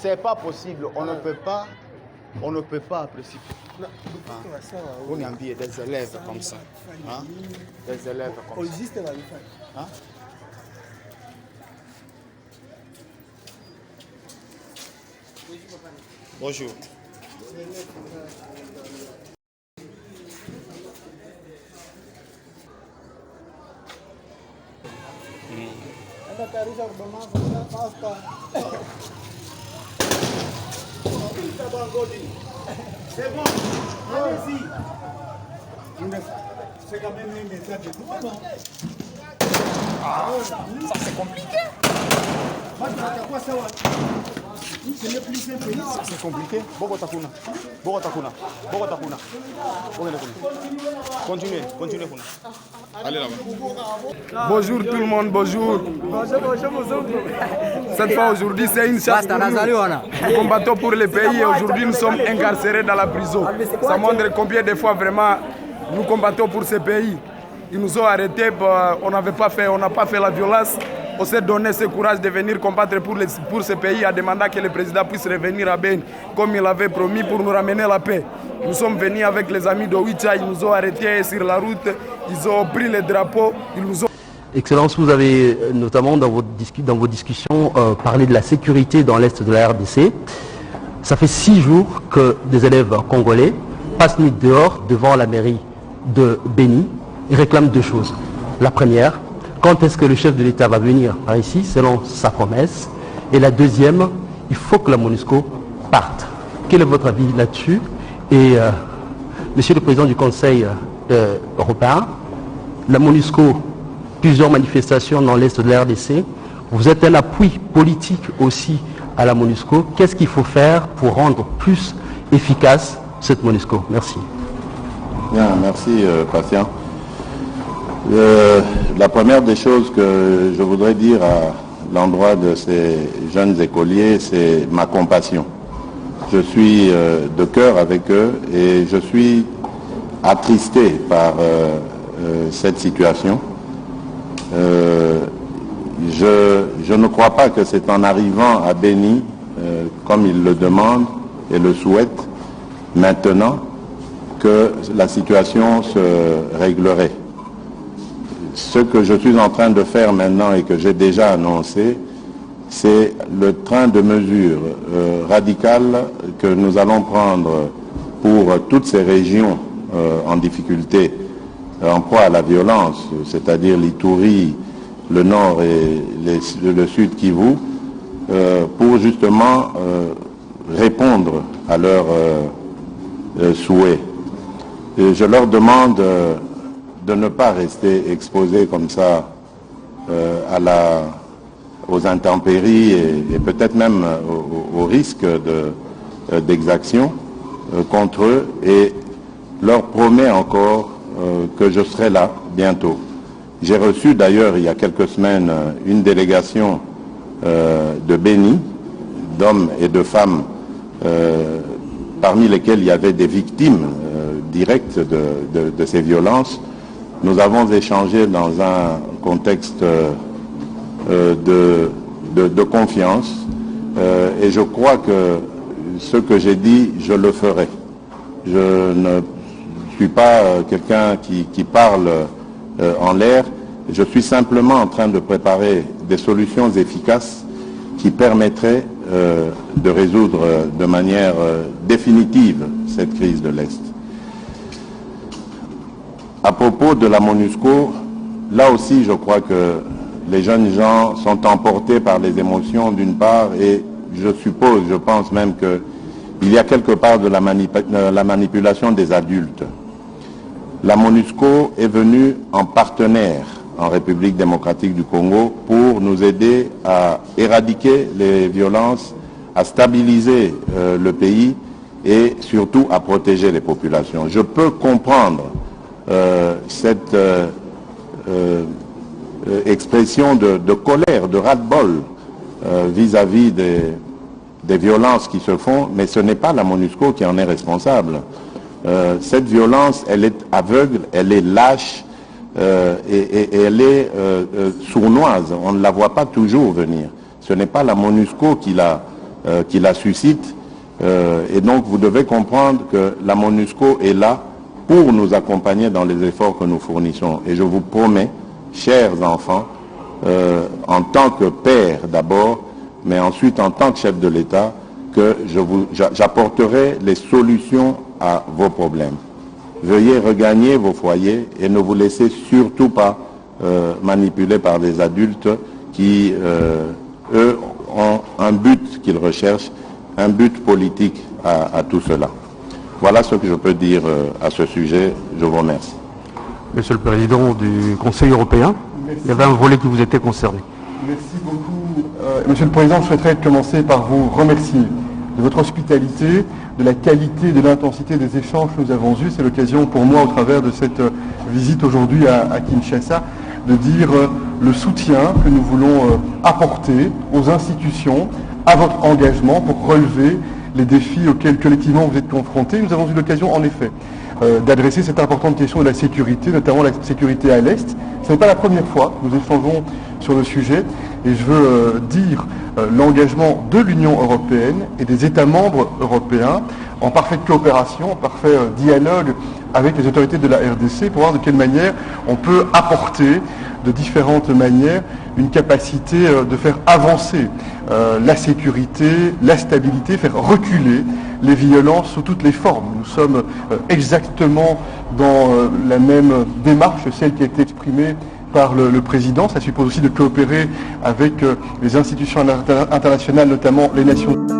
C'est pas possible, on ne peut pas précipiter. On y envie des élèves comme ça. Hein? Des élèves comme ça. Hein? Bonjour. C'est bon, allez-y. C'est quand même un message de toi, non? Ça c'est compliqué. Ça c'est compliqué. Bogotakuna. Continuez. Allez là-bas. Bonjour tout le monde, bonjour. Cette fois aujourd'hui c'est une chasse pour nous. Nous combattons pour le pays et aujourd'hui nous sommes incarcérés dans la prison. Ça montre combien de fois vraiment nous combattons pour ce pays. Ils nous ont arrêtés, on n'a pas fait la violence. On s'est donné ce courage de venir combattre pour ce pays en demandant que le président puisse revenir à Ben comme il avait promis pour nous ramener la paix. Nous sommes venus avec les amis d'Owicha, ils nous ont arrêtés sur la route, ils ont pris les drapeaux, ils nous ont... Excellence, vous avez notamment dans vos discussions parlé de la sécurité dans l'est de la RDC. Ça fait 6 jours que des élèves congolais passent nuit dehors devant la mairie de Beni et réclament 2 choses. La première, quand est-ce que le chef de l'État va venir par ici, selon sa promesse? Et la deuxième, il faut que la MONUSCO parte. Quel est votre avis là-dessus? Et Monsieur le Président du Conseil européen, la MONUSCO, plusieurs manifestations dans l'est de la RDC, vous êtes un appui politique aussi à la MONUSCO. Qu'est-ce qu'il faut faire pour rendre plus efficace cette MONUSCO? Merci. Bien, merci Patient. La première des choses que je voudrais dire à l'endroit de ces jeunes écoliers, c'est ma compassion. Je suis de cœur avec eux et je suis attristé par cette situation. Je ne crois pas que c'est en arrivant à Beni, comme ils le demandent et le souhaitent, maintenant, que la situation se réglerait. Ce que je suis en train de faire maintenant et que j'ai déjà annoncé, c'est le train de mesures radicales que nous allons prendre pour toutes ces régions en difficulté, en proie à la violence, c'est-à-dire l'Ituri, le nord et le sud Kivu, pour justement répondre à leurs souhaits. Et je leur demande de ne pas rester exposés comme ça aux intempéries et peut-être même au risque d'exaction contre eux, et leur promets encore que je serai là bientôt. J'ai reçu d'ailleurs il y a quelques semaines une délégation de Beni, d'hommes et de femmes, parmi lesquels il y avait des victimes directes de ces violences. Nous avons échangé dans un contexte de confiance et je crois que ce que j'ai dit, je le ferai. Je ne suis pas quelqu'un qui parle en l'air. Je suis simplement en train de préparer des solutions efficaces qui permettraient de résoudre de manière définitive cette crise de l'Est. À propos de la MONUSCO, là aussi je crois que les jeunes gens sont emportés par les émotions d'une part, et je pense même qu'il y a quelque part de la manipulation des adultes. La MONUSCO est venue en partenaire en République démocratique du Congo pour nous aider à éradiquer les violences, à stabiliser le pays et surtout à protéger les populations. Je peux comprendre cette expression de colère, de ras-le-bol vis-à-vis des violences qui se font, mais ce n'est pas la MONUSCO qui en est responsable. Cette violence, elle est aveugle, elle est lâche et elle est sournoise. On ne la voit pas toujours venir. Ce n'est pas la MONUSCO qui l'a qui la suscite. Et donc vous devez comprendre que la MONUSCO est là pour nous accompagner dans les efforts que nous fournissons. Et je vous promets, chers enfants, en tant que père d'abord, mais ensuite en tant que chef de l'État, que j'apporterai les solutions à vos problèmes. Veuillez regagner vos foyers et ne vous laissez surtout pas manipuler par des adultes qui, eux, ont un but qu'ils recherchent, un but politique à tout cela. Voilà ce que je peux dire à ce sujet. Je vous remercie. Monsieur le Président du Conseil européen, merci. Il y avait un volet qui vous était concerné. Merci beaucoup. Monsieur le Président, je souhaiterais commencer par vous remercier de votre hospitalité, de la qualité et de l'intensité des échanges que nous avons eus. C'est l'occasion pour moi, au travers de cette visite aujourd'hui à Kinshasa, de dire le soutien que nous voulons apporter aux institutions, à votre engagement pour relever les défis auxquels collectivement vous êtes confrontés. Nous avons eu l'occasion, en effet, d'adresser cette importante question de la sécurité, notamment la sécurité à l'Est. Ce n'est pas la première fois que nous échangeons sur le sujet, et je veux dire l'engagement de l'Union européenne et des États membres européens en parfaite coopération, en parfait dialogue avec les autorités de la RDC pour voir de quelle manière on peut apporter de différentes manières une capacité de faire avancer la sécurité, la stabilité, faire reculer les violences sous toutes les formes. Nous sommes exactement dans la même démarche, celle qui a été exprimée par le Président. Ça suppose aussi de coopérer avec les institutions internationales, notamment les Nations Unies.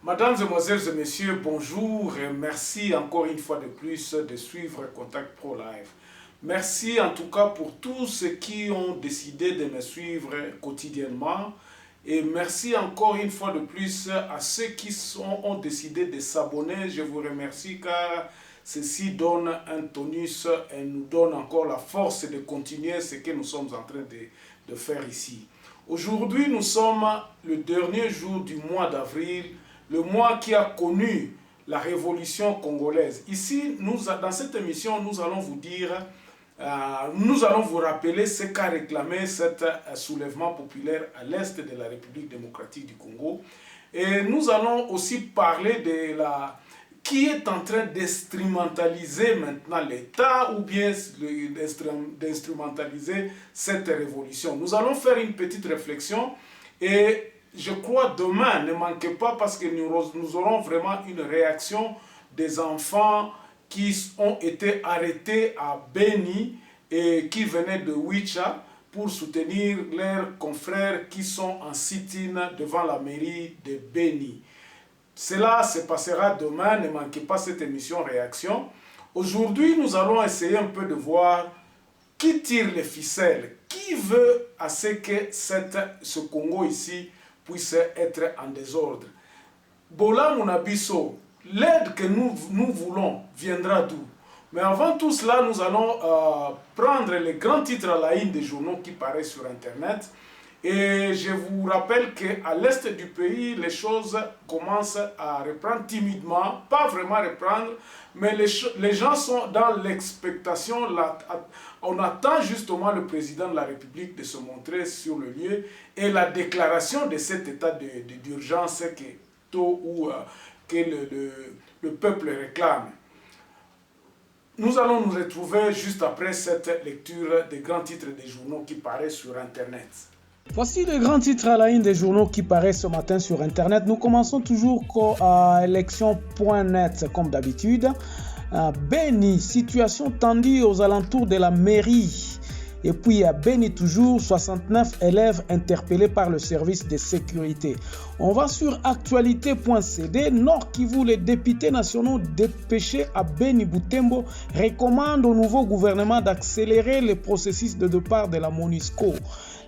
Mesdames, Mesdemoiselles et Messieurs, bonjour et merci encore une fois de plus de suivre Contact Pro Live. Merci en tout cas pour tous ceux qui ont décidé de me suivre quotidiennement et merci encore une fois de plus à ceux qui ont décidé de s'abonner. Je vous remercie car ceci donne un tonus et nous donne encore la force de continuer ce que nous sommes en train de faire ici. Aujourd'hui, nous sommes le dernier jour du mois d'avril, le mois qui a connu la révolution congolaise. Ici, dans cette émission, nous allons vous dire, nous allons vous rappeler ce qu'a réclamé cet soulèvement populaire à l'est de la République démocratique du Congo. Et nous allons aussi parler de qui est en train d'instrumentaliser maintenant l'État ou bien d'instrumentaliser cette révolution. Nous allons faire une petite réflexion et je crois demain, ne manquez pas parce que nous aurons vraiment une réaction des enfants qui ont été arrêtés à Beni et qui venaient de Wicha pour soutenir leurs confrères qui sont en sit-in devant la mairie de Beni. Cela se passera demain, ne manquez pas cette émission Réaction. Aujourd'hui, nous allons essayer un peu de voir qui tire les ficelles, qui veut à ce que ce Congo ici puisse être en désordre. Bola Munabiso, l'aide que nous voulons viendra d'où? Mais avant tout cela, nous allons prendre les grands titres à la une des journaux qui paraissent sur Internet. Et je vous rappelle qu'à l'est du pays, les choses commencent à reprendre timidement, pas vraiment reprendre, mais les gens sont dans l'expectation. On attend justement le président de la République de se montrer sur le lieu et la déclaration de cet état d'urgence que le peuple réclame. Nous allons nous retrouver juste après cette lecture des grands titres des journaux qui paraissent sur Internet. Voici les grands titres à la une des journaux qui paraissent ce matin sur Internet. Nous commençons toujours à élection.net comme d'habitude. Beni, situation tendue aux alentours de la mairie. Et puis à Beni toujours, 69 élèves interpellés par le service de sécurité. On va sur actualité.cd. Nord Kivu, les députés nationaux dépêchés à Beni Butembo recommandent au nouveau gouvernement d'accélérer le processus de départ de la MONUSCO.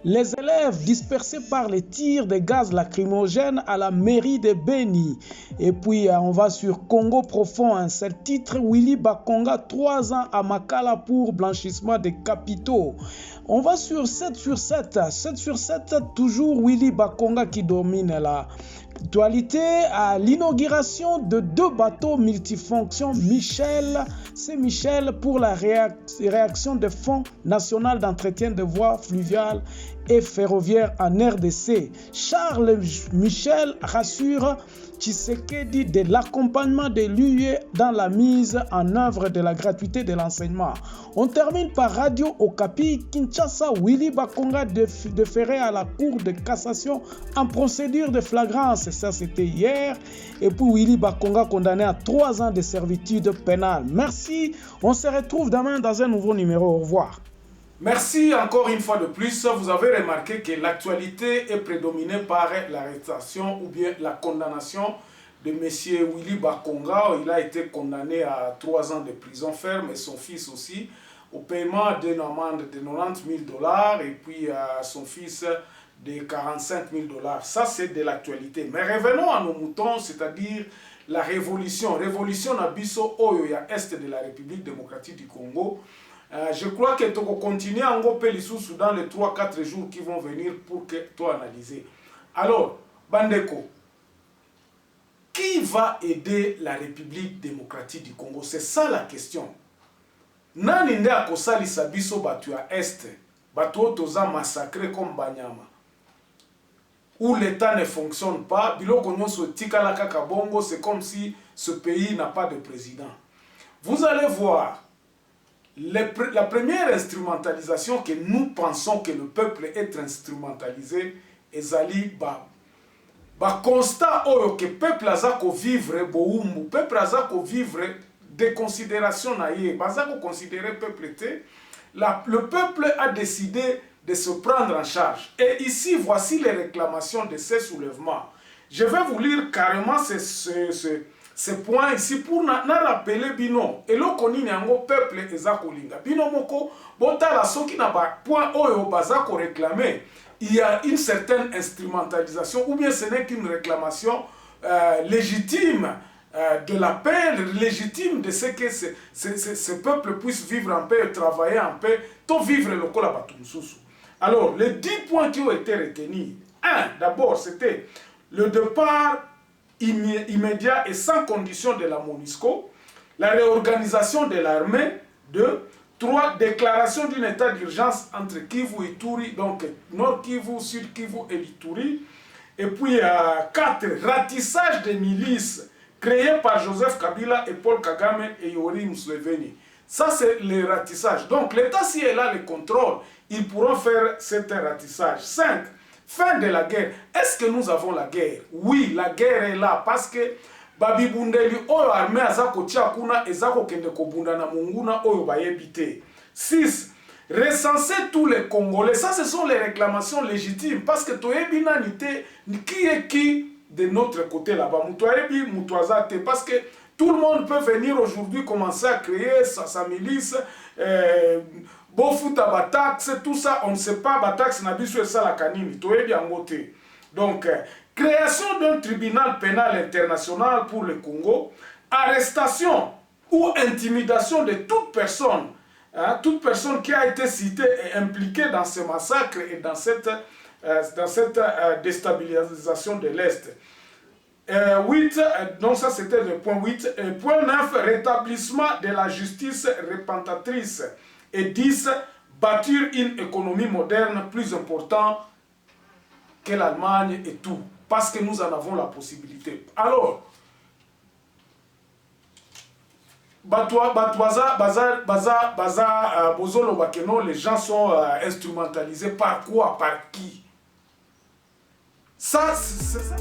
Les élèves dispersés par les tirs de gaz lacrymogènes à la mairie de Beni. Et puis on va sur Congo profond, un seul titre, Willy Bakonga, 3 ans à Makala pour blanchissement des capitaux. On va sur 7 sur 7, 7 sur 7, toujours Willy Bakonga qui domine la actualité à l'inauguration de 2 bateaux multifonctions c'est Michel pour la réaction de Fonds national d'entretien de voies fluviales et ferroviaires en RDC. Charles Michel rassure Tshisekedi de l'accompagnement de l'UE dans la mise en œuvre de la gratuité de l'enseignement. On termine par Radio Okapi, Kinshasa, Willy Bakonga déféré à la Cour de cassation en procédure de flagrance. Ça, c'était hier. Et puis Willy Bakonga condamné à 3 ans de servitude pénale. Merci. On se retrouve demain dans un nouveau numéro. Au revoir. Merci encore une fois de plus. Vous avez remarqué que l'actualité est prédominée par l'arrestation ou bien la condamnation de M. Willy Bakonga. Il a été condamné à 3 ans de prison ferme et son fils aussi au paiement d'une amende de 90 000 $ et puis son fils de 45 000 $. Ça, c'est de l'actualité. Mais revenons à nos moutons, c'est-à-dire la révolution. Révolution Nabiso Oyoya, Est de la République démocratique du Congo. Je crois que tu vas continuer à ngopé sous dans les 3-4 jours qui vont venir pour que tu analyses. Alors, Bandeko, qui va aider la République démocratique du Congo? C'est ça la question. Nani nde akosalisa biso batu ya Est, batu toza massacré comme Banyama, où l'État ne fonctionne pas, biloko nyonso tikala kaka bongo, c'est comme si ce pays n'a pas de président. Vous allez voir, la première instrumentalisation que nous pensons que le peuple est instrumentalisé, ezali ba constat oyo que peuple azako vivre boumbu, peuple azako vivre déconsidération naïe, bazako considérer peuple té, le peuple a décidé de se prendre en charge. Et ici, voici les réclamations de ces soulèvements. Je vais vous lire carrément ce point ici pour na rappeler bino eloko nini yango peuple eza kolinga bino moko botala soki na ba point oyo bazako réclamer. Il y a une certaine instrumentalisation ou bien ce n'est qu'une réclamation légitime de la paix, légitime de ce que ce peuple puisse vivre en paix, travailler en paix, tout vivre le kola batumsusu. Alors, les 10 points qui ont été retenus, d'abord, c'était le départ immédiat et sans condition de la MONUSCO, la réorganisation de l'armée, 2, 3, déclaration d'un état d'urgence entre Kivu et Ituri, donc Nord Kivu, Sud Kivu et l'Ituri, et puis 4, ratissage des milices créées par Joseph Kabila et Paul Kagame et Yoweri Museveni. Ça, c'est le ratissage. Donc, l'État, si elle a le contrôle, ils pourront faire cet ratissage. 5. Fin de la guerre. Est-ce que nous avons la guerre? Oui, la guerre est là parce que Babi Bundeli oyo armée azako tia kuna ezako kende kobunda na munguna oyo bayebite. 6. Recenser tous les Congolais. Ça, ce sont les réclamations légitimes parce que toyebina nite qui est qui de notre côté là-bas. Mutoyebi mutoazate parce que tout le monde peut venir aujourd'hui commencer à créer sa milice. Bofuta Batax, tout ça, on ne sait pas, Batax n'a bisu et ça la canine, toyebi angote. Donc, création d'un tribunal pénal international pour le Congo, arrestation ou intimidation de toute personne qui a été citée et impliquée dans ce massacre et dans cette déstabilisation de l'Est. 8, donc ça c'était le point 8. Point 9, rétablissement de la justice réparatrice. Et 10, bâtir une économie moderne plus importante que l'Allemagne et tout. Parce que nous en avons la possibilité. Alors, les gens sont instrumentalisés par quoi? Par qui? Ça, c'est ça.